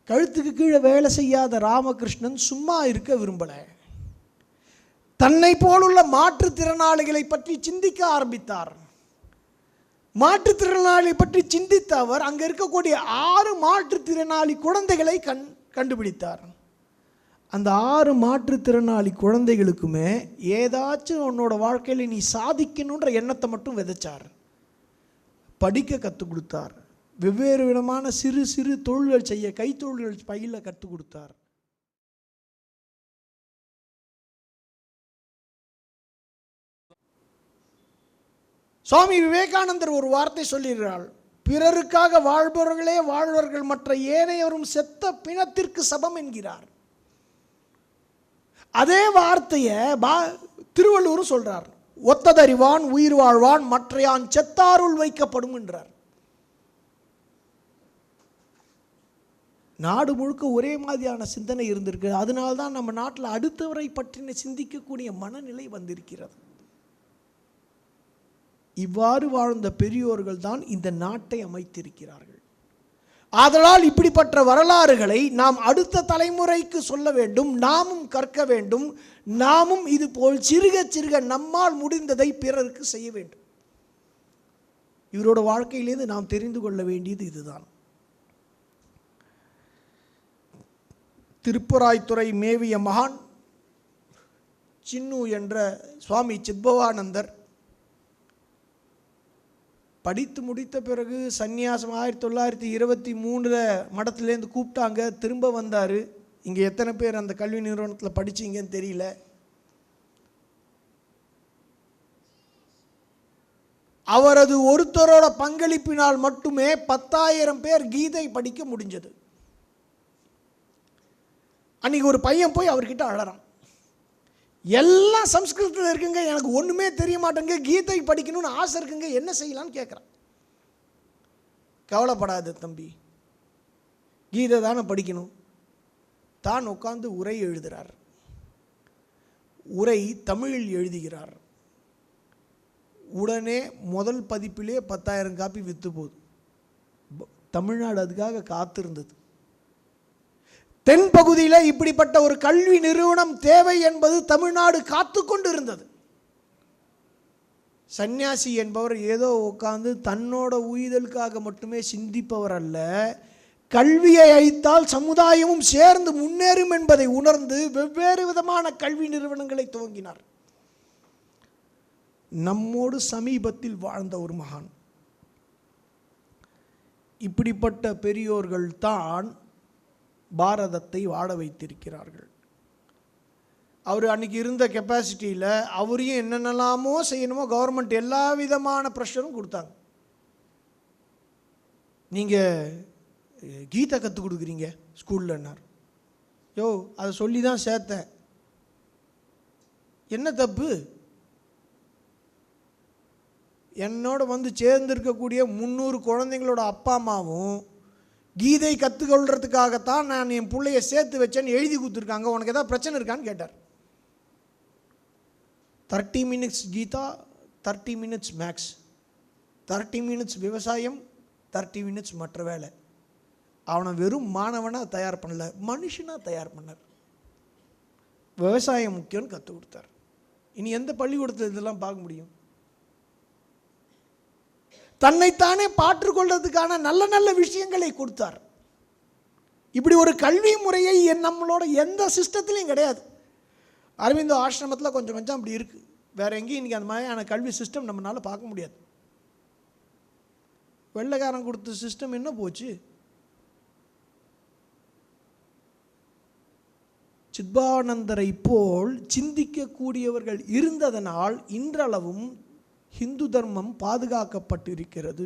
கழுத்துக்கு கீழே வேலை செய்யாத ராமகிருஷ்ணன் சும்மா இருக்க விரும்பலை. தன்னை போலுள்ள மாற்றுத்திறனாளிகளை பற்றி சிந்திக்க ஆரம்பித்தார். மாற்றுத்திறனாளி பற்றி சிந்தித்த அவர் அங்கே இருக்கக்கூடிய 6 மாற்றுத்திறனாளி குழந்தைகளை கண்டுபிடித்தார். அந்த 6 மாற்றுத்திறனாளி குழந்தைகளுக்குமே ஏதாச்சும் உன்னோட வாழ்க்கையில் நீ சாதிக்கணுன்ற எண்ணத்தை மட்டும் விதைச்சார். படிக்க கற்றுக் கொடுத்தார். வெவ்வேறு விதமான சிறு சிறு தொழில்கள் செய்ய கைத்தொழில்கள் பயில கற்றுக் கொடுத்தார். சுவாமி விவேகானந்தர் ஒரு வார்த்தை சொல்லுகிறார், பிறருக்காக வாழ்பவர்களே வாழ்வர்கள், மற்ற ஏனையோரும் செத்த பிணத்திற்கு சபம் என்கிறார். அதே வார்த்தையை திருவள்ளுவரும் சொல்றார், ஒத்ததறிவான் உயிர் வாழ்வான் மற்றையான் செத்தாருள் வைக்கப்படும் என்றார். நாடு முழுக்க ஒரே மாதிரியான சிந்தனை இருந்திருக்கு. அதனால்தான் நம்ம நாட்டில் அடுத்தவரை பற்றின சிந்திக்கக்கூடிய மனநிலை வந்திருக்கிறது. இவ்வாறு வாழ்ந்த பெரியோர்கள் தான் இந்த நாட்டை அமைத்திருக்கிறார்கள். ஆதலால் இப்படிப்பட்ட வரலாறுகளை நாம் அடுத்த தலைமுறைக்கு சொல்ல வேண்டும், நாமும் கற்க வேண்டும். நாமும் இதுபோல் சிறுக சிறுக நம்மால் முடிந்ததை பிறருக்கு செய்ய வேண்டும். இவரோட வாழ்க்கையிலேருந்து நாம் தெரிந்து கொள்ள வேண்டியது இதுதான். திருப்புராய்த்துறை மேவிய மகான் சின்னு என்ற சுவாமி சித்பவானந்தர் படித்து முடித்த பிறகு சந்நியாசம் 1923 மடத்துலேருந்து கூப்பிட்டாங்க. திரும்ப வந்தார். இங்கே எத்தனை பேர் அந்த கல்வி நிறுவனத்தில் படிச்சிங்கன்னு தெரியல. அவரது ஒருத்தரோட பங்களிப்பினால் மட்டுமே 10,000 பேர் கீதை படிக்க முடிஞ்சது. அன்றைக்கி ஒரு பையன் போய் அவர்கிட்ட அழறான், எல்லாம் சம்ஸ்கிருதத்தில் இருக்குங்க, எனக்கு ஒன்றுமே தெரிய மாட்டேங்க, கீதை படிக்கணும்னு ஆசை இருக்குங்க, என்ன செய்யலான்னு கேட்குறான். கவலைப்படாத தம்பி, கீதை தானே படிக்கணும். தான் உட்கார்ந்து உரை எழுதுகிறார். உரை தமிழில் எழுதுகிறார். உடனே முதல் பதிப்பிலே 10,000 காப்பி விற்று போகுது. தமிழ்நாடு அதுக்காக காத்திருந்தது. தென் பகுதியில் இப்படிப்பட்ட ஒரு கல்வி நிறுவனம் தேவை என்பது தமிழ்நாடு காத்து கொண்டு இருந்தது. சந்நியாசி என்பவர் ஏதோ உட்கார்ந்து தன்னோட உயிர்களுக்காக மட்டுமே சிந்திப்பவர் அல்ல. கல்வியை அளித்தால் சமுதாயமும் சேர்ந்து முன்னேறும் என்பதை உணர்ந்து வெவ்வேறு விதமான கல்வி நிறுவனங்களை துவங்கினார். நம்மோடு சமீபத்தில் வாழ்ந்த ஒரு மகான். இப்படிப்பட்ட பெரியோர்கள் தான் பாரதத்தை வாழ வைத்திருக்கிறார்கள். அவர் அன்றைக்கி இருந்த கெப்பாசிட்டியில் அவரையும் என்னென்னலாமோ செய்யணுமோ கவர்மெண்ட் எல்லா விதமான ப்ரெஷரும் கொடுத்தாங்க. நீங்கள் கீதை கற்றுக் கொடுக்குறீங்க ஸ்கூல்லன்னார். யோ, அதை சொல்லி தான் சேர்த்தேன், என்ன தப்பு? என்னோட வந்து சேர்ந்திருக்கக்கூடிய 300 குழந்தைங்களோட அப்பா அம்மாவும் கீதை கற்றுக்கொள்றதுக்காகத்தான் நான் என் பிள்ளைய சேர்த்து வச்சேன்னு எழுதி கொடுத்துருக்காங்க, உனக்கு ஏதாவது பிரச்சனை இருக்கான்னு கேட்டார். 30 minutes Geetha, 30 minutes maths, 30 minutes விவசாயம், 30 minutes மற்ற வேலை. அவனை வெறும் மாணவனாக தயார் பண்ணல, மனுஷனாக தயார் பண்ணார். விவசாயம் முக்கியம்னு கற்றுக் கொடுத்தார். இனி எந்த பள்ளிக்கூடத்தில் இதெல்லாம் பார்க்க முடியும்? தன்னைத்தானே பாற்றுக்கொள்றதுக்கான நல்ல நல்ல விஷயங்களை கொடுத்தார். இப்படி ஒரு கல்வி முறையை நம்மளோட எந்த சிஸ்டத்துலையும் கிடையாது. அரவிந்தோ ஆசிரமத்தில் கொஞ்சம் கொஞ்சம் அப்படி இருக்குது. வேறு எங்கேயும் இன்றைக்கி அந்த மாதிரியான கல்வி சிஸ்டம் நம்மளால் பார்க்க முடியாது. வெள்ளைக்காரன் கொடுத்த சிஸ்டம் என்ன போச்சு? சித்பவானந்தரை போல் சிந்திக்கக்கூடியவர்கள் இருந்ததனால் இன்றளவும் ஹிந்து தர்மம் பாதுகாக்கப்பட்டிருக்கிறது.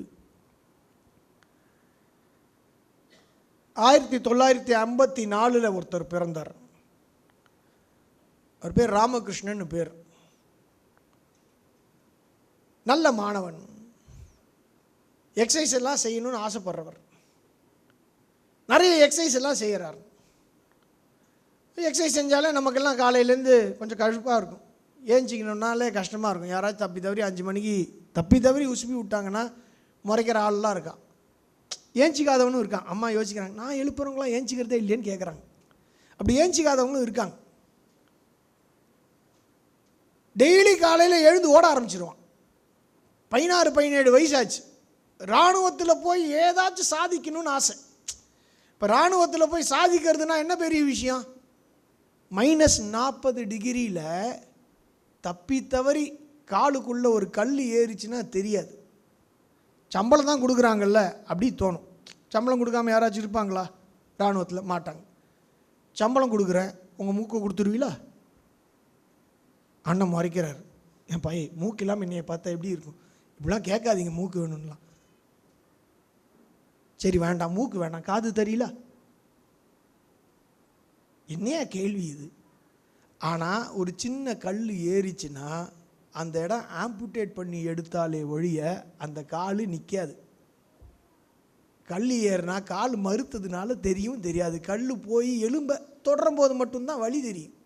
1954 ஒருத்தர் பிறந்தார். அவர் பேர் ராமகிருஷ்ணன் பேர். நல்ல மாணவன், எக்ஸசைஸ் எல்லாம் செய்யணும்னு ஆசைப்படுறவர். நிறைய எக்ஸசைஸ் எல்லாம் செய்கிறார். எக்ஸசைஸ் செஞ்சாலே நமக்கெல்லாம் காலையிலேருந்து கொஞ்சம் கழுப்பாக இருக்கும், ஏஞ்சிக்கணுன்னாலே கஷ்டமாக இருக்கும். யாராச்சும் தப்பி தவறி 5 மணிக்கு தப்பி தவறி உசுப்பி விட்டாங்கன்னா முறைக்கிற ஆள்லாம் இருக்கான். ஏஞ்சிக்காதவனும் இருக்கான். அம்மா யோசிக்கிறாங்க, நான் எழுப்புறவங்களாம் ஏஞ்சிக்கிறதே இல்லையேன்னு கேட்குறாங்க. அப்படி ஏஞ்சிக்காதவங்களும் இருக்காங்க. டெய்லி காலையில் எழுந்து ஓட ஆரம்பிச்சிருவான். 16-17 வயசாச்சு. இராணுவத்தில் போய் ஏதாச்சும் சாதிக்கணும்னு ஆசை. இப்போ இராணுவத்தில் போய் சாதிக்கிறதுனா என்ன பெரிய விஷயம்? -40 டிகிரியில் தப்பி தவறி காலுக்குள்ளே ஒரு கல் ஏறிச்சுன்னா தெரியாது. சம்பளம் தான் கொடுக்குறாங்கல்ல அப்படி தோணும். சம்பளம் கொடுக்காம யாராச்சும் இருப்பாங்களா? இராணுவத்தில் மாட்டாங்க. சம்பளம் கொடுக்குறேன், உங்கள் மூக்கை கொடுத்துருவீங்களா? அண்ணன் மறைக்கிறார். என் பையன் மூக்கு இல்லாமல் என்னையை பார்த்தா எப்படி இருக்கும்? இப்படிலாம் கேட்காதீங்க, மூக்கு வேணும்லாம். சரி வேண்டாம், மூக்கு வேண்டாம், காது தெரியல. என்னையா கேள்வி இது? ஆனால் ஒரு சின்ன கல் ஏறிச்சுன்னா அந்த இடம் ஆம்புடேட் பண்ணி எடுத்தாலே ஒழிய அந்த கால் நிற்காது. கல் ஏறினா கால் மறுத்ததுனால தெரியும் தெரியாது. கல் போய் எலும்பை தொடரும் போது மட்டும்தான் வலி தெரியும்.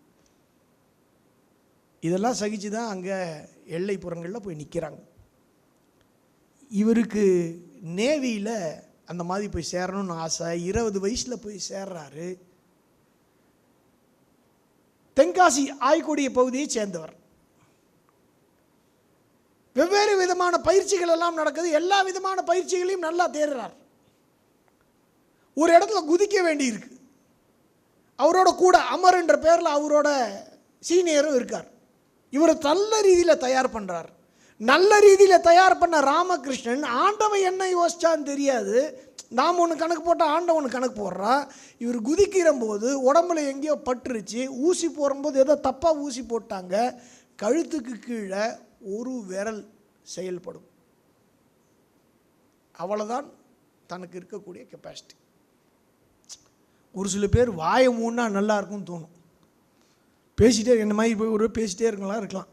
இதெல்லாம் சகிச்சு தான் அங்கே எல்லைப்புறங்களில் போய் நிற்கிறாங்க. இவருக்கு நேவியில் அந்த மாதிரி போய் சேரணும்னு ஆசை. 20 வயசில் போய் சேர்றாரு. தென்காசி ஆய்க்குடிய பகுதியை சேர்ந்தவர். வெவ்வேறு விதமான பயிற்சிகள் எல்லாம் நடக்குது. எல்லா விதமான பயிற்சிகளையும் நல்லா தேர்றார். ஒரு இடத்துல குதிக்க வேண்டி இருக்கு. அவரோட கூட அமர் என்ற பேரில் அவரோட சீனியரும் இருக்கார். இவர் நல்ல ரீதியில் தயார் பண்ணுறார். நல்ல ரீதியில் தயார் பண்ண ராமகிருஷ்ணன் ஆண்டவன் என்ன யோசிச்சான்னு தெரியாது. நாம் ஒன்று கணக்கு போட்டால் ஆண்டவன் ஒன்று கணக்கு போடுறான். இவர் குதிக்கிற போது உடம்புல எங்கேயோ பட்டுருச்சு. ஊசி போடும்போது ஏதோ தப்பாக ஊசி போட்டாங்க. கழுத்துக்கு கீழே ஒரு விரல் செயல்படும். அவ்வளோதான் தனக்கு இருக்கக்கூடிய கெப்பாசிட்டி. ஒரு சில பேர் வாயை மூணா நல்லா இருக்கும்னு தோணும். பேசிட்டே என்ன மாதிரி போய் ஒரு பேசிட்டே இருக்கலாம்.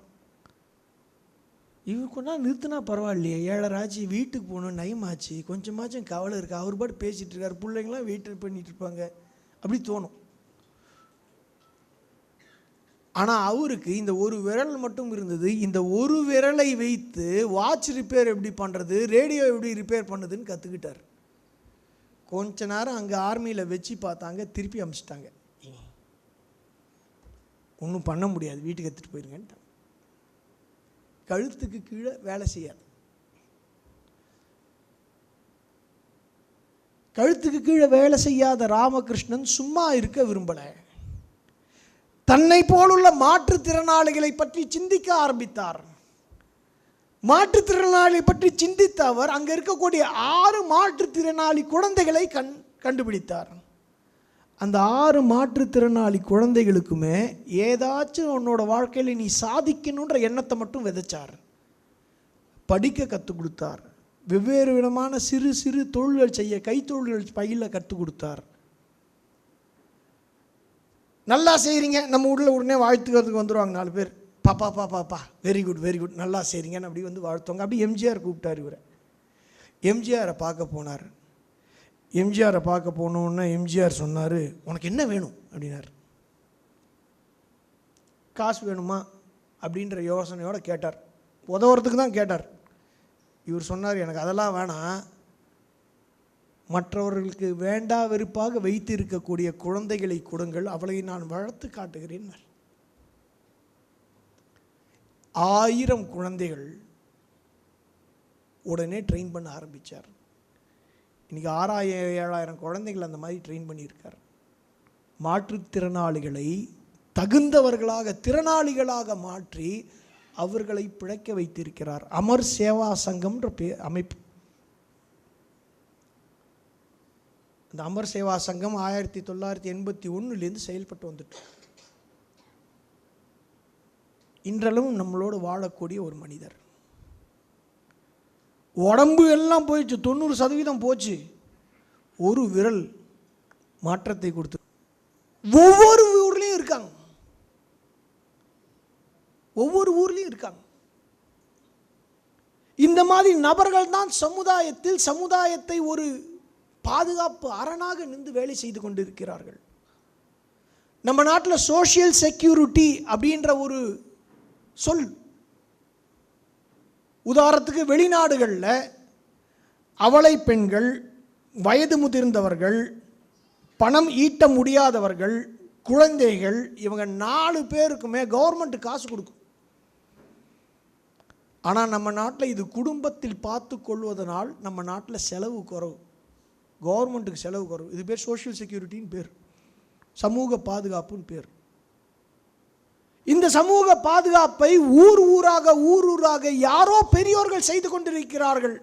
இவர் கொஞ்ச நாள் நிறுத்தினா பரவாயில்லையே, 7:30 ஆச்சு, வீட்டுக்கு போகணும், நயமாச்சு, கொஞ்சமாச்சும் கவலை இருக்குது. அவர் பாட்டு பேசிகிட்டு இருக்கார், பிள்ளைங்களாம் வெயிட் பண்ணிட்டு இருப்பாங்க, அப்படி தோணும். ஆனால் அவருக்கு இந்த ஒரு விரல் மட்டும் இருந்தது. இந்த ஒரு விரலை வைத்து வாட்ச் ரிப்பேர் எப்படி பண்ணுறது, ரேடியோ எப்படி ரிப்பேர் பண்ணுதுன்னு கற்றுக்கிட்டார். கொஞ்ச நேரம் அங்கே ஆர்மியில் வச்சு பார்த்தாங்க, திருப்பி அனுப்பிச்சிட்டாங்க. ஒன்றும் பண்ண முடியாது, வீட்டுக்கு எடுத்துகிட்டு போயிருங்கன்ட்டாங்க. கழுத்துக்கு கீழே வேலை செய்யாது. கழுத்துக்கு கீழே வேலை செய்யாத ராமகிருஷ்ணன் சும்மா இருக்க விரும்பலை. தன்னை போலுள்ள மாற்றுத்திறனாளிகளை பற்றி சிந்திக்க ஆரம்பித்தார். மாற்றுத்திறனாளி பற்றி சிந்தித்த அவர் அங்கே இருக்கக்கூடிய 6 மாற்றுத்திறனாளி குழந்தைகளை கண்டுபிடித்தார். அந்த 6 மாற்றுத்திறனாளி குழந்தைகளுக்குமே ஏதாச்சும் உன்னோட வாழ்க்கையில் நீ சாதிக்கணுன்ற எண்ணத்தை மட்டும் விதைச்சார். படிக்க கற்றுக் கொடுத்தார். வெவ்வேறு விதமான சிறு சிறு தொழில்கள் செய்ய கைத்தொழில்கள் பயில கற்றுக் கொடுத்தார். நல்லா செய்கிறீங்க, நம்ம ஊரில் உடனே வாழ்த்துக்கிறதுக்கு வந்துடுவாங்க 4 பேர். பாப்பா பாப்பா பா வெரி குட் வெரி குட், நல்லா செய்கிறீங்கன்னு அப்படி வந்து வாழ்த்துவாங்க. அப்படி எம்ஜிஆர் கூப்பிட்டார். இவரை எம்ஜிஆரை பார்க்க போனார். எம்ஜிஆரை பார்க்க போனோன்னே எம்ஜிஆர் சொன்னார், உனக்கு என்ன வேணும் அப்படின்னார். காசு வேணுமா அப்படின்ற யோசனையோடு கேட்டார். உதவுறதுக்கு தான் கேட்டார். இவர் சொன்னார், எனக்கு அதெல்லாம் வேணாம், மற்றவர்களுக்கு வேண்டா வெறுப்பாக வைத்து இருக்கக்கூடிய குழந்தைகளை கொடுங்கள், அவளை நான் வளர்த்து காட்டுகிறேன். 1000 குழந்தைகள் உடனே ட்ரெயின் பண்ண ஆரம்பித்தார். இன்றைக்கி 6000-7000 குழந்தைகள் அந்த மாதிரி ட்ரெயின் பண்ணியிருக்கார். மாற்றுத்திறனாளிகளை தகுந்தவர்களாக திறனாளிகளாக மாற்றி அவர்களை பிழைக்க வைத்திருக்கிறார். அமர் சேவா சங்கம்ன்ற அமைப்பு. அந்த அமர் சேவா சங்கம் 1981 செயல்பட்டு வந்துட்டு இன்றளவும் நம்மளோடு வாழக்கூடிய ஒரு மனிதர். உடம்பு எல்லாம் போயிடுச்சு, 90% போச்சு. ஒரு விரல் மாற்றத்தை கொடுத்து ஒவ்வொரு ஊர்லேயும் இருக்காங்க. ஒவ்வொரு ஊர்லேயும் இருக்காங்க. இந்த மாதிரி நபர்கள் தான் சமுதாயத்தை ஒரு பாதுகாப்பு அரணாக நின்று வேலை செய்து கொண்டிருக்கிறார்கள். நம்ம நாட்டில் சோஷியல் செக்யூரிட்டி அப்படின்ற ஒரு சொல். உதாரணத்துக்கு வெளிநாடுகளில் அவளை பெண்கள், வயது முதிர்ந்தவர்கள், பணம் ஈட்ட முடியாதவர்கள், குழந்தைகள், இவங்க 4 பேருக்குமே கவர்மெண்ட் காசு கொடுக்கும். ஆனால் நம்ம நாட்டில் இது குடும்பத்தில் பார்த்து கொள்வதனால் நம்ம நாட்டில் செலவு குறவு, கவர்மெண்ட்டுக்கு செலவு குறவு. இது பேர் சோஷியல் செக்யூரிட்டின்னு பேர், சமூக பாதுகாப்புன்னு பேர். இந்த சமூக பாதுகாப்பை ஊர் ஊராக யாரோ பெரியோர்கள் செய்து கொண்டிருக்கிறார்கள்.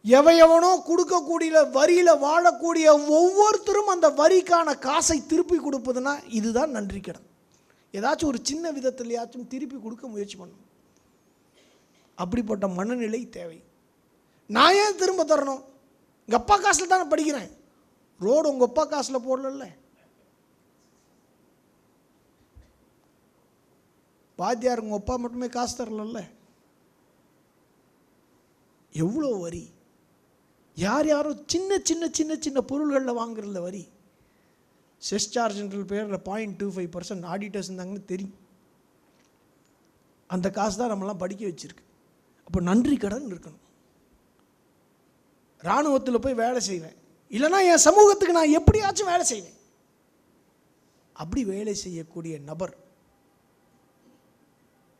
எவையவனோ கொடுக்கக்கூடிய வரியில் வாழக்கூடிய ஒவ்வொருத்தரும் அந்த வரிக்கான காசை திருப்பி கொடுப்பதுன்னா இதுதான் நன்றி கடன். ஏதாச்சும் ஒரு சின்ன விதத்திலையாச்சும் திருப்பி கொடுக்க முயற்சி பண்ணணும். அப்படிப்பட்ட மனநிலை தேவை. நான் ஏன் திரும்ப தரணும்? எங்கள் அப்பா காசில் தானே படிக்கிறேன். ரோடு உங்கள் அப்பா காசில் போடல, வாத்தியார் உங்கள் அப்பா மட்டுமே காசு தரல. எவ்வளோ வரி, யார் யாரோ சின்ன சின்ன சின்ன சின்ன பொருள்களில் வாங்குறதுல வரி. செஸ் சார்ஜ்ன்ற பேரில் 0.25% ஆடிட்டர்ஸ் இருந்தாங்கன்னு தெரியும். அந்த காசு தான் நம்மளாம் படிக்க வச்சுருக்கு. அப்போ நன்றி கடன் இருக்கணும். இராணுவத்தில் போய் வேலை செய்வேன், இல்லைனா என் சமூகத்துக்கு நான் எப்படியாச்சும் வேலை செய்வேன். அப்படி வேலை செய்யக்கூடிய நபர்,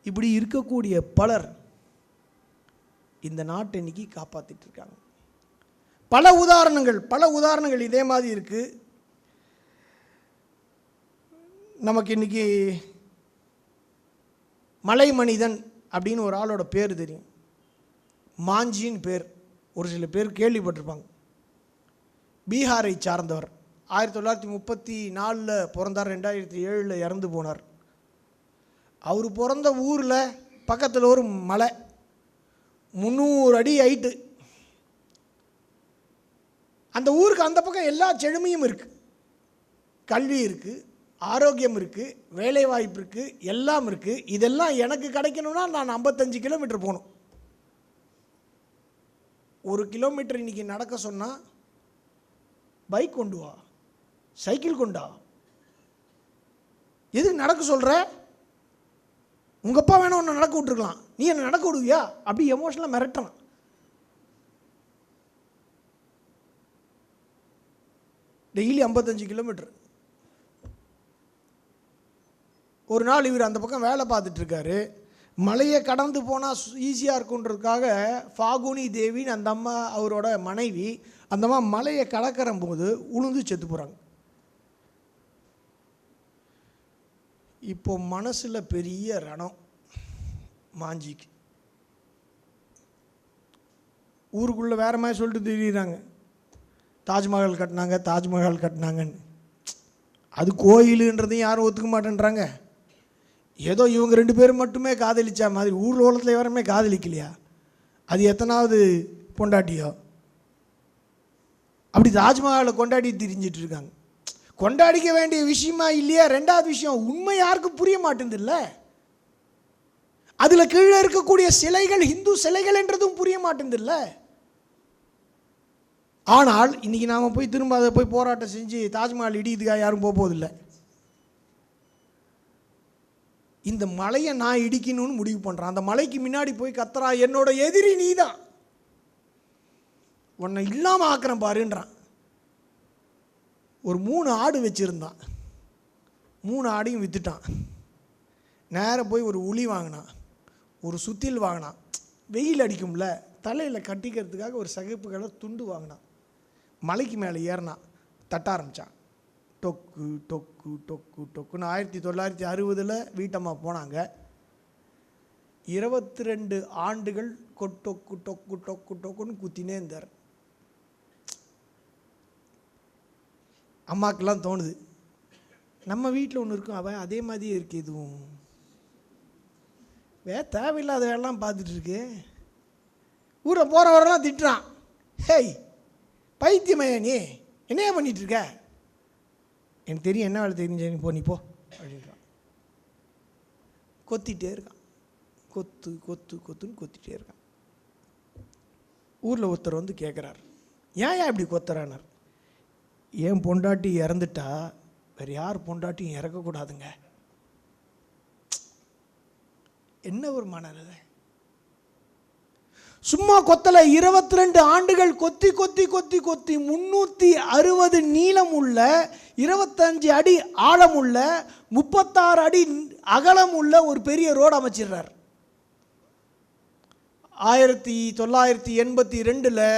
இப்படி இருக்கக்கூடிய பலர் இந்த நாட்டை இன்னைக்கு காப்பாற்றிட்டு இருக்காங்க. பல உதாரணங்கள் இதே மாதிரி இருக்கு. நமக்கு இன்னைக்கு மலை மனிதன் அப்படின்னு ஒரு ஆளோட பேர் தெரியும், மாஞ்சின்னு பேர். ஒரு சில பேர் கேள்விப்பட்டிருப்பாங்க. பீகாரை சார்ந்தவர், 1934 பிறந்தார், 2007 இறந்து போனார். அவர் பிறந்த ஊரில் பக்கத்தில் ஒரு மலை, 300 அடி ஹைட்டு. அந்த ஊருக்கு அந்த பக்கம் எல்லா செழுமையும் இருக்குது, கல்வி இருக்குது, ஆரோக்கியம் இருக்குது, வேலைவாய்ப்பு இருக்குது, எல்லாம் இருக்குது. இதெல்லாம் எனக்கு கிடைக்கணும்னா நான் 55 கிலோமீட்டர் போகணும். 1 கிலோமீட்டர் இன்றைக்கி நடக்க சொன்னால் பைக் கொண்டு வா, சைக்கிள் கொண்டா, எதுக்கு நடக்க சொல்கிற? உங்கள் அப்பா வேணா ஒன்று நடக்க விட்டுருக்கலாம், நீ என்ன நடக்க விடுவியா? அப்படி எமோஷனலாக மிரட்டுறான். Daily 55 kilometre. ஒரு நாள் இவர் அந்த பக்கம் வேலை பார்த்துட்ருக்காரு. மலையை கடந்து போனால் ஈஸியாக இருக்குன்றதுக்காக ஃபாகுனி தேவின்னு அந்த அம்மா, அவரோட மனைவி, அந்த அம்மா மலையை கடக்கிற போது உளுந்து செத்து போகிறாங்க. இப்போ மனசில் பெரிய ரணம் மாஞ்சிக்கு. ஊருக்குள்ளே வேறு மாதிரி சொல்லிட்டு தெரியுறாங்க, தாஜ்மஹால் கட்டினாங்கன்னு. அது கோயிலுன்றதையும் யாரும் ஒத்துக்க மாட்டேன்றாங்க. ஏதோ இவங்க 2 பேரும் மட்டுமே காதலிச்சா மாதிரி ஊர் உலகத்தில் யாருமே காதலிக்கலையா? அது எத்தனாவது பொண்டாட்டியோ? அப்படி தாஜ்மஹாலை கொண்டாடி திரிஞ்சிட்டு இருக்காங்க. கொண்டாடிக்க வேண்டிய விஷயமா இல்லையா? 2வது விஷயம், உண்மை யாருக்கும் புரிய மாட்டேங்குது இல்லை. அதில் கீழே இருக்கக்கூடிய சிலைகள் ஹிந்து சிலைகள் என்றதும் புரிய மாட்டேங்குது இல்லை. ஆனால் இன்றைக்கி நாம் போய் திரும்ப அதை போய் போராட்டம் செஞ்சு தாஜ்மஹால் இடிக்கிறதுக்காக யாரும் போவதில்லை. இந்த மலையை நான் இடிக்கணும்னு முடிவு பண்ணுறான். அந்த மலைக்கு முன்னாடி போய் கத்துறா, என்னோட எதிரி நீ தான், உன்னை இல்லாமல் ஆக்குறேன் பாருன்றான். ஒரு 3 ஆடு வச்சுருந்தான், 3 ஆடையும் விற்றுட்டான். நேராக போய் ஒரு உளி வாங்கினான், ஒரு சுத்தில் வாங்கினான். வெயில் அடிக்கும்ல, தலையில் கட்டிக்கிறதுக்காக ஒரு சிகப்பு கலர் துண்டு வாங்கினான். மலைக்கு மேலே ஏறினான், தட்ட ஆரம்பித்தான். டொக்கு டொக்கு டொக்கு டொக்குன்னு 1960 வீட்டம்மா போனாங்க. 22 ஆண்டுகள் கொட்டொக்கு டொக்கு டொக்கு டொக்குன்னு குத்தினே இருந்தார். அம்மாக்கெல்லாம் தோணுது, நம்ம வீட்டில் ஒன்று இருக்கும், அவன் அதே மாதிரியே இருக்கு, இதுவும் தேவையில்லாத வேலைலாம் பார்த்துட்ருக்கு. ஊரை போகிறவரெல்லாம் திட்டுறான், ஹேய் பைத்தியமையா நீ என்னையா பண்ணிகிட்ருக்க? எனக்கு தெரியும் என்ன வேலை தெரிஞ்சு, நீ போ அப்படின்றான். கொத்திகிட்டே இருக்கான், கொத்துன்னு கொத்திகிட்டே இருக்கான். ஊரில் ஒருத்தர் வந்து கேட்குறார், ஏன் இப்படி கொத்துறானார்? ஏன் பொண்டாட்டி இறந்துட்டா வேறு யார் பொண்டாட்டியும் இறக்கக்கூடாதுங்க. என்ன ஒரு மனநிலை! சும்மா கொத்தலை 22 ஆண்டுகள் கொத்தி கொத்தி கொத்தி கொத்தி 360 நீளம் உள்ள, 25 அடி ஆழம் உள்ள, 36 அடி அகலம் உள்ள ஒரு பெரிய ரோடு அமைச்சிடுறார். 1982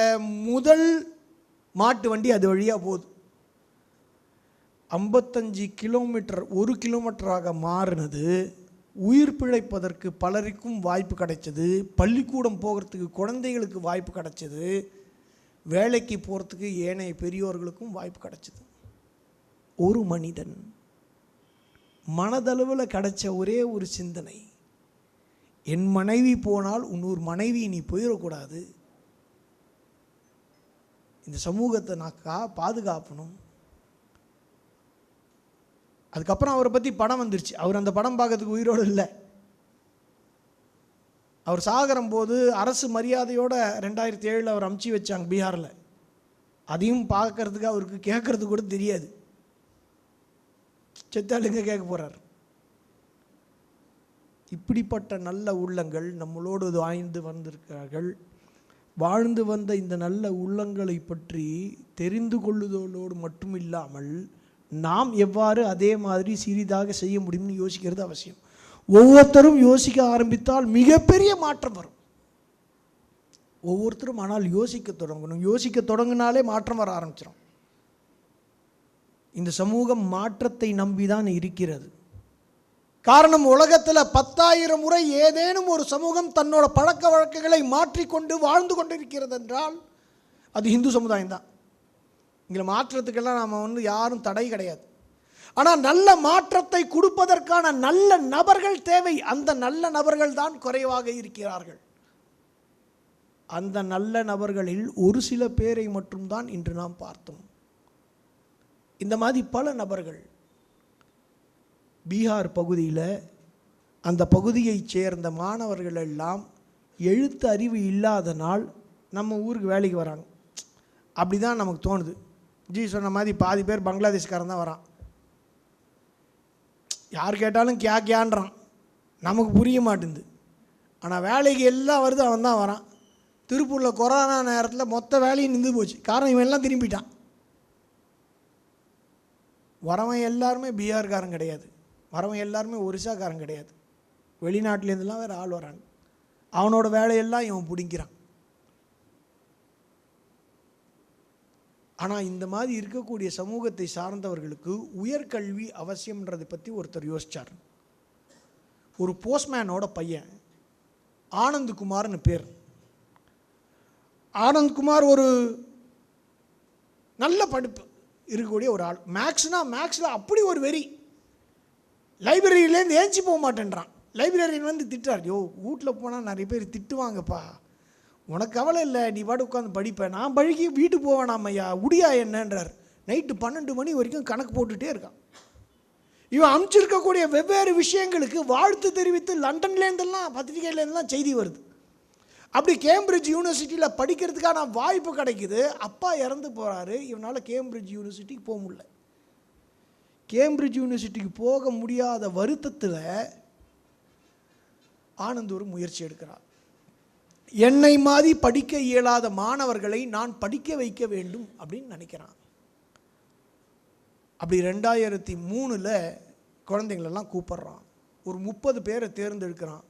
முதல் மாட்டு வண்டி அது வழியாக போகுது. 55 கிலோமீட்டர் 1 கிலோமீட்டராக மாறினது. உயிர் பிழைப்பதற்கு பலருக்கும் வாய்ப்பு கிடைச்சது. பள்ளிக்கூடம் போகிறதுக்கு குழந்தைகளுக்கு வாய்ப்பு கிடைச்சது. வேலைக்கு போகிறதுக்கு ஏனைய பெரியோர்களுக்கும் வாய்ப்பு கிடைச்சது. ஒரு மனிதன் மனதளவில் கிடைச்ச ஒரே ஒரு சிந்தனை, என் மனைவி போனால் இன்னொரு மனைவி நீ போயிடக்கூடாது, இந்த சமூகத்தை நான் பாதுகாக்கணும். அதுக்கப்புறம் அவரை பற்றி படம் வந்துருச்சு. அவர் அந்த படம் பார்க்கறதுக்கு உயிரோடு இல்லை. அவர் சாகரம் போது அரசு மரியாதையோடு 2007 அவர் அமுச்சு வச்சாங்க பீகாரில். அதையும் பார்க்கறதுக்கு அவருக்கு கேட்கறதுக்கு கூட தெரியாது. செத்தாளுங்க கேட்க போகிறார். இப்படிப்பட்ட நல்ல உள்ளங்கள் நம்மளோடு வாழ்ந்து வந்திருக்கிறார்கள். வாழ்ந்து வந்த இந்த நல்ல உள்ளங்களை பற்றி தெரிந்து கொள்ளுதலோடு மட்டும் இல்லாமல் நாம் எவ்வாறு அதே மாதிரி சிறிதாக செய்ய முடியும்னு யோசிக்கிறது அவசியம். ஒவ்வொருத்தரும் யோசிக்க ஆரம்பித்தால் மிகப்பெரிய மாற்றம் வரும். ஒவ்வொருத்தரும் ஆனால் யோசிக்க தொடங்கணும். யோசிக்க தொடங்கினாலே மாற்றம் வர ஆரம்பிச்சிடும். இந்த சமூகம் மாற்றத்தை நம்பிதான் இருக்கிறது. காரணம், உலகத்தில் 10,000 முறை ஏதேனும் ஒரு சமூகம் தன்னோட பழக்க வழக்கங்களை மாற்றிக்கொண்டு வாழ்ந்து கொண்டிருக்கிறது என்றால் அது இந்து சமுதாயம் தான். இங்கே மாற்றத்துக்கெல்லாம் நாம் யாரும் தடை கிடையாது. ஆனால் நல்ல மாற்றத்தை கொடுப்பதற்கான நல்ல நபர்கள் தேவை. அந்த நல்ல நபர்கள் தான் குறைவாக இருக்கிறார்கள். அந்த நல்ல நபர்களில் ஒரு சில பேரை மட்டும்தான் இன்று நாம் பார்த்தோம். இந்த மாதிரி பல நபர்கள் பீகார் பகுதியில், அந்த பகுதியைச் சேர்ந்த மாணவர்கள் எல்லாம் எழுத்து அறிவு இல்லாத நாள் நம்ம ஊருக்கு வேலைக்கு வராங்க. அப்படி தான் நமக்கு தோணுது. ஜி சொன்ன மாதிரி பாதி பேர் பங்களாதேஷ்காரன் தான் வரான். யார் கேட்டாலும் கியான்றான், நமக்கு புரிய மாட்டேங்குது. ஆனால் வேலைக்கு எல்லாம் வருது, அவன் தான் வரான். திருப்பூரில் கொரோனா நேரத்தில் மொத்த வேலையும் நின்று போச்சு. காரணம், இவன் எல்லாம் திரும்பிட்டான். வரவன் எல்லாருமே பீகார்காரன் கிடையாது. வரவன் எல்லாருமே ஒரிசாக்காரன் கிடையாது. வெளிநாட்டிலேருந்துலாம் வேறு ஆள் வராங்க. அவனோட வேலையெல்லாம் இவன் பிடிக்கிறான். ஆனால் இந்த மாதிரி இருக்கக்கூடிய சமூகத்தை சார்ந்தவர்களுக்கு உயர்கல்வி அவசியம்ன்றதை பற்றி ஒருத்தர் யோசித்தார். ஒரு போஸ்ட்மேனோட பையன் ஆனந்த்குமார்னு பேர். ஆனந்த்குமார் ஒரு நல்ல படிப்பு இருக்கக்கூடிய ஒரு ஆள். மேக்ஸில் அப்படி ஒரு வெறி. லைப்ரரியிலேருந்து ஏஞ்சி போக மாட்டேன்றான். லைப்ரரியன் வந்து திட்டுறார், யோ வீட்டில் போனால் நிறைய பேர் திட்டுவாங்கப்பா, உனக்கு கவலை இல்லை, நீ பாட்டு உட்காந்து படிப்பேன், நான் பழகி வீட்டுக்கு போவேனாம் ஐயா, உடியா என்னன்றார். நைட்டு 12 மணி வரைக்கும் கணக்கு போட்டுகிட்டே இருக்கான். இவன் அனுப்பிச்சிருக்கக்கூடிய வெவ்வேறு விஷயங்களுக்கு வாழ்த்து தெரிவித்து லண்டன்லேருந்தெல்லாம் பத்திரிகையிலேருந்துலாம் செய்தி வருது. அப்படி கேம்பிரிட்ஜ் யூனிவர்சிட்டியில் படிக்கிறதுக்கான வாய்ப்பு கிடைக்குது. அப்பா இறந்து போகிறாரு. இவனால் கேம்பிரிட்ஜ் யூனிவர்சிட்டிக்கு போக முடியல. கேம்பிரிட்ஜ் யூனிவர்சிட்டிக்கு போக முடியாத வருத்தத்தில் ஆனந்த் ஒரு முயற்சி எடுக்கிறார். என்னை மாதிரி படிக்க இயலாத மாணவர்களை நான் படிக்க வைக்க வேண்டும் அப்படின்னு நினைக்கிறான். அப்படி 2003 குழந்தைங்களெல்லாம் கூப்பிட்றான். ஒரு 30 பேரை தேர்ந்தெடுக்கிறான்.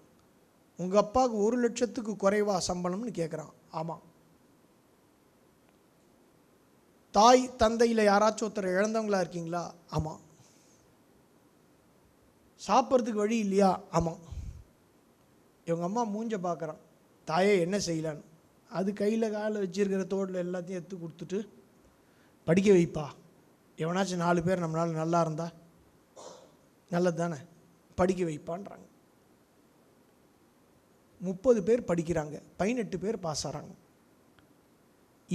உங்கள் அப்பாவுக்கு 1 லட்சத்துக்கு குறைவா சம்பளம்னு கேட்குறான். ஆமாம். தாய் தந்தையில் யாராச்சும் ஒருத்தர் இழந்தவங்களா இருக்கீங்களா? ஆமாம். சாப்பிட்றதுக்கு வழி இல்லையா? ஆமாம். இவங்க அம்மா மூஞ்ச பார்க்குறான். தாயே என்ன செய்யலான்னு. அது கையில் காலில் வச்சுருக்கிற தோட்டில் எல்லாத்தையும் எடுத்து கொடுத்துட்டு படிக்க வைப்பா, எவனாச்சும் 4 பேர் நம்மளால் நல்லா இருந்தால் நல்லது தானே, படிக்க வைப்பான்றாங்க. 30 பேர் படிக்கிறாங்க, 18 பேர் பாஸ் ஆகிறாங்க.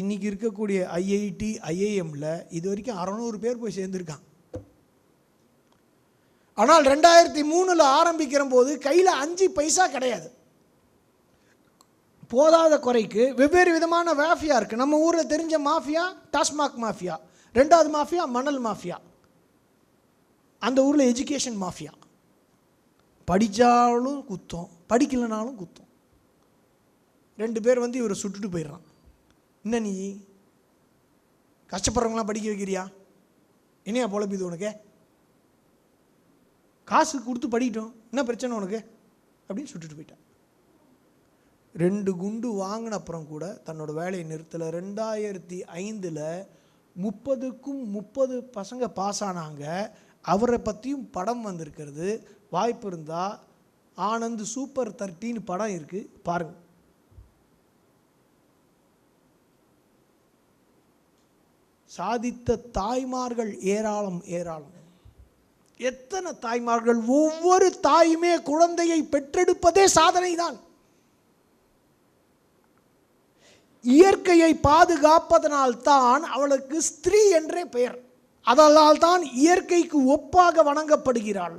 இன்றைக்கி இருக்கக்கூடிய ஐஐடி ஐஐஎம்மில் இது வரைக்கும் 600 பேர் போய் சேர்ந்துருக்காங்க. ஆனால் 2003 ஆரம்பிக்கிற போது கையில் 5 பைசா கிடையாது. போதாத குறைக்கு வெவ்வேறு விதமான மாஃபியா இருக்குது. நம்ம ஊரில் தெரிஞ்ச மாஃபியா டாஸ்மாக் மாஃபியா, 2வது மாஃபியா மணல் மாஃபியா, அந்த ஊரில் எஜுகேஷன் மாஃபியா. படித்தாலும் குத்தம், படிக்கலைனாலும் குத்தம். 2 பேர் வந்து இவரை சுட்டுட்டு போயிடுறான். என்ன நீ கஷ்டப்படுறவங்களாம் படிக்க வைக்கிறியா, என்னையா பொழப்பிது உனக்கு, காசு கொடுத்து படிக்கிட்டோம், என்ன பிரச்சனை உனக்கு அப்படின்னு சுட்டுட்டு போயிட்டான். 2 குண்டு வாங்கின அப்புறம் கூட தன்னோட வேலையை நிறுத்தலை. 2005 30க்கும் 30 பசங்க பாஸ் ஆனாங்க. அவரை பற்றியும் படம் வந்திருக்கிறது. வாய்ப்பு இருந்தால் ஆனந்த் சூப்பர் 13 படம் இருக்குது, பாருங்கள். சாதித்த தாய்மார்கள் ஏராளம் ஏராளம். எத்தனை தாய்மார்கள், ஒவ்வொரு தாயுமே குழந்தையை பெற்றெடுப்பதே சாதனை தான். இயற்கையை பாதுகாப்பதனால்தான் அவளுக்கு ஸ்திரீ என்றே பெயர். அதனால் தான் இயற்கைக்கு ஒப்பாக வணங்கப்படுகிறாள்.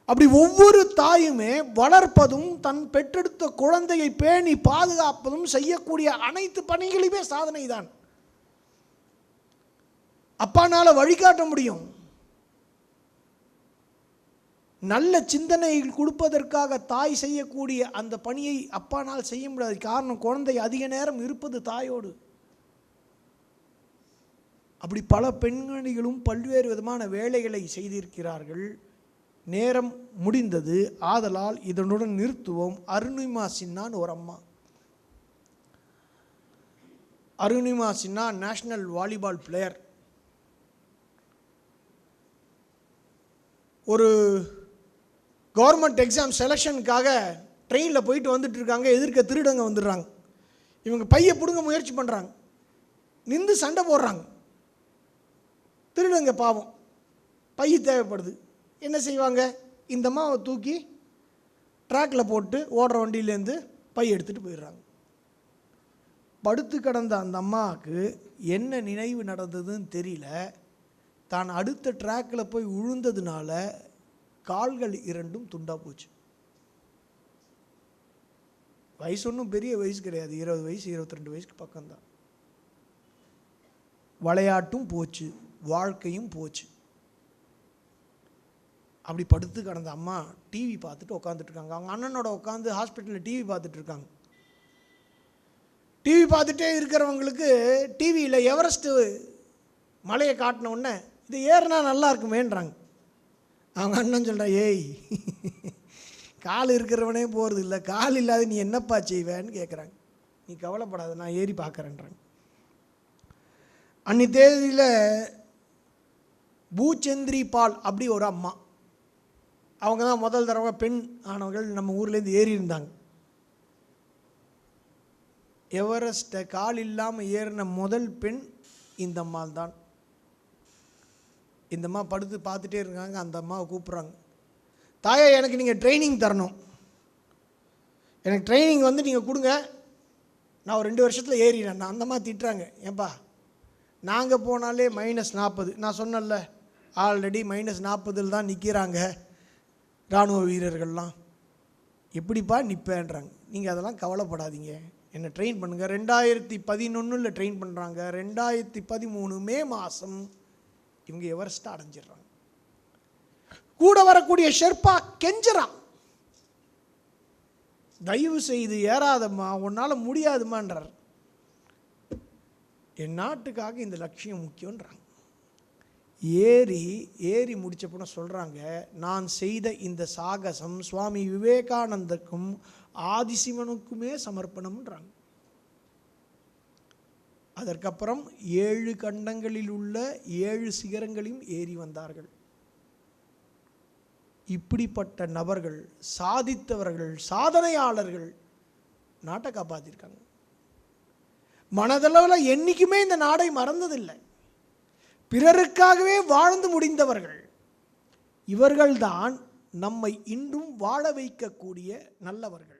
அப்படி ஒவ்வொரு தாயுமே வளர்ப்பதும் தன் பெற்றெடுத்த குழந்தையை பேணி பாதுகாப்பதும் செய்யக்கூடிய அனைத்து பணிகளுமே சாதனை தான். அப்பானால வழிகாட்ட முடியும். நல்ல சிந்தனைகள் கொடுப்பதற்காக தாய் செய்யக்கூடிய அந்த பணியை அப்பானால் செய்ய முடியாது. காரணம், குழந்தை அதிக நேரம் இருப்பது தாயோடு. அப்படி பல பெண்மணிகளும் பல்வேறு விதமான வேலைகளை செய்திருக்கிறார்கள். நேரம் முடிந்தது, ஆதலால் இதனுடன் நிறுத்துவோம். அருணிமா சின்னான்னு ஒரு அம்மா. அருணிமா சின்னா நேஷனல் வாலிபால் பிளேயர். ஒரு கவர்மெண்ட் எக்ஸாம் செலெக்ஷனுக்காக ட்ரெயினில் போயிட்டு வந்துட்டு இருக்காங்க. எதிர்க்க திருடங்க வந்துடுறாங்க. இவங்க பையை பிடுங்க முயற்சி பண்ணுறாங்க. நின்று சண்டை போடுறாங்க. திருடங்க பாவம், பை தேவைப்படுது. என்ன செய்வாங்க, இந்த அம்மாவை தூக்கி ட்ராக்கில் போட்டு ஓடுற வண்டியிலேருந்து பை எடுத்துகிட்டு போயிடுறாங்க. படுத்து கிடந்த அந்த அம்மாவுக்கு என்ன நினைவு நடந்ததுன்னு தெரியல. தான் அடுத்த ட்ராக்கில் போய் விழுந்ததுனால கால்கள் 2ம் துண்டா போச்சு. வயசு ஒன்றும் பெரிய வயசு கிடையாது, 20 வயசு 22 வயசுக்கு பக்கம்தான். விளையாட்டும் போச்சு, வாழ்க்கையும் போச்சு. அப்படி படுத்து கிடந்த அம்மா டிவி பார்த்துட்டு உட்காந்துட்டு இருக்காங்க. அவங்க அண்ணனோட உட்காந்து ஹாஸ்பிட்டலில் டிவி பார்த்துட்டு இருக்காங்க. டிவி பார்த்துட்டே இருக்கிறவங்களுக்கு டிவியில் எவரெஸ்ட்டு மலையை காட்டின உடனே இது ஏறினா நல்லா இருக்குமேன்றாங்க. அவங்க அண்ணன் சொல்கிறான், ஏய் கால் இருக்கிறவனே போகிறது இல்லை, கால் இல்லாத நீ என்னப்பா செய்வேன்னு கேட்குறாங்க. நீ கவலைப்படாத, நான் ஏறி பார்க்குறேன்றாங்க. அன்னி தேதியில் பூச்சந்திரி பால் அப்படி ஒரு அம்மா, அவங்க தான் முதல் தடவை பெண் ஆனவர்கள் நம்ம ஊர்லேருந்து ஏறி இருந்தாங்க. எவரெஸ்ட்டை கால் இல்லாமல் ஏறின முதல் பெண் இந்த அம்மா தான். இந்த அம்மா படுத்து பார்த்துட்டே இருக்காங்க. அந்த அம்மாவை கூப்பிட்றாங்க, தாயா எனக்கு நீங்கள் ட்ரைனிங் தரணும், எனக்கு ட்ரைனிங் வந்து நீங்கள் கொடுங்க, நான் ஒரு 2 வருஷத்தில் ஏறினேன். அந்த அம்மா திட்டுறாங்க, ஏன்பா நாங்கள் போனாலே -40. நான் சொன்னல ஆல்ரெடி -40 தான் நிற்கிறாங்க இராணுவ வீரர்கள்லாம், எப்படிப்பா நிற்பேன்றாங்க. நீங்கள் அதெல்லாம் கவலைப்படாதீங்க, என்னை ட்ரெயின் பண்ணுங்கள். 2011 ட்ரெயின் பண்ணுறாங்க. 2013 மே மாதம் இவங்க எவரெஸ்ட்டை அடைஞ்சிடுறாங்க. கூட வரக்கூடிய ஷெர்பா கெஞ்சுறான், தயவு செய்து ஏறாதம்மா, உன்னால் முடியாதுமான்றார். என் நாட்டுக்காக இந்த லட்சியம் முக்கியன்றாங்க. ஏறி முடிச்சப்போ சொல்கிறாங்க, நான் செய்த இந்த சாகசம் சுவாமி விவேகானந்தருக்கும் ஆதிசிவனுக்குமே சமர்ப்பணம்ன்றாங்க. அதற்கப்புறம் 7 கண்டங்களில் உள்ள 7 சிகரங்களையும் ஏறி வந்தார்கள். இப்படிப்பட்ட நபர்கள், சாதித்தவர்கள், சாதனையாளர்கள் நாட்டை காப்பாற்றிருக்காங்க. மனதளவில் என்றைக்குமே இந்த நாடை மறந்ததில்லை. பிறருக்காகவே வாழ்ந்து முடிந்தவர்கள் இவர்கள்தான் நம்மை இன்றும் வாழ வைக்கக்கூடிய நல்லவர்கள்.